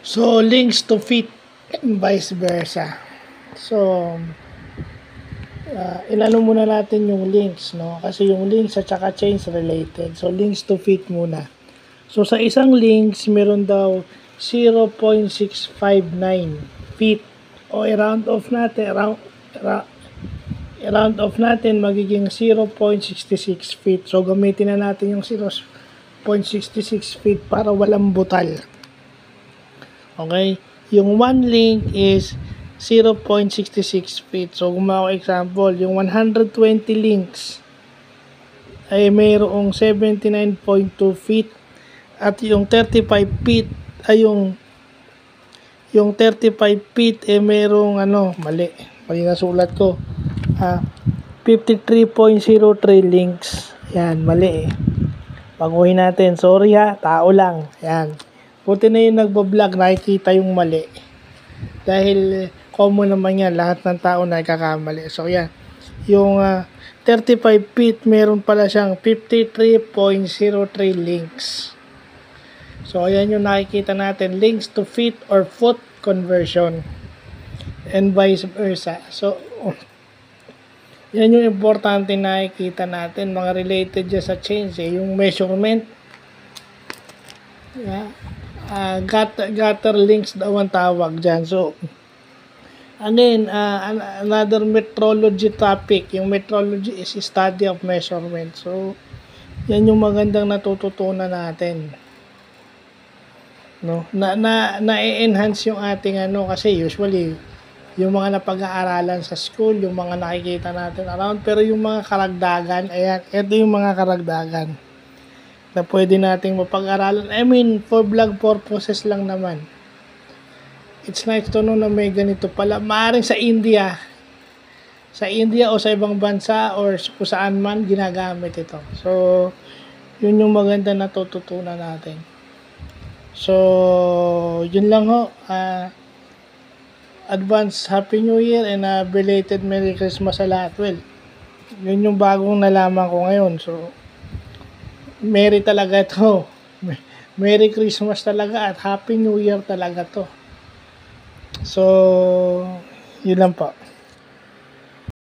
So, links to fit and vice versa. So, inano muna natin yung links, no? Kasi yung links at saka chains related. So, links to fit muna. So, sa isang links, meron daw 0.659 feet. O, i-round off natin, magiging 0.66 feet. So, gamitin na natin yung 0.66 feet para walang butal. Okay? Yung one link is 0.66 feet. So, gumawa example, yung 120 links ay mayroong 79.2 feet at yung 35 feet ay yung 35 feet mayroong mali na sulat ko. 53.03 links. Yan, mali Baguhin natin. Sorry tao lang. Yan. Buti na yung nagbablog, nakikita yung mali. Dahil common naman yan, lahat ng tao nagkakamali. So yan, yung 35 feet, meron pala siyang 53.03 links. So ayan yung nakikita natin, links to feet or foot conversion and vice versa. So yan yung importante nakikita natin, mga related dyan sa change, yung measurement. Gutter links daw ang tawag dyan. So, again, another metrology topic. Yung metrology is study of measurement. So, yan yung magandang natututunan natin. No? Na-enhance yung ating kasi usually, yung mga napag-aaralan sa school, yung mga nakikita natin around, pero yung mga karagdagan, ayan, ito yung mga karagdagan na pwede nating mapag-aralan. I mean, for vlog purposes lang naman. It's nice to know na may ganito pala. Maaring sa India o sa ibang bansa or kung saan man ginagamit ito. So, yun yung maganda na tututunan natin. So, yun lang ho. Advance Happy New Year and belated Merry Christmas sa lahat. Well, yun yung bagong nalaman ko ngayon. So, Merry talaga to. Merry Christmas talaga at Happy New Year talaga to. So, yun lang po.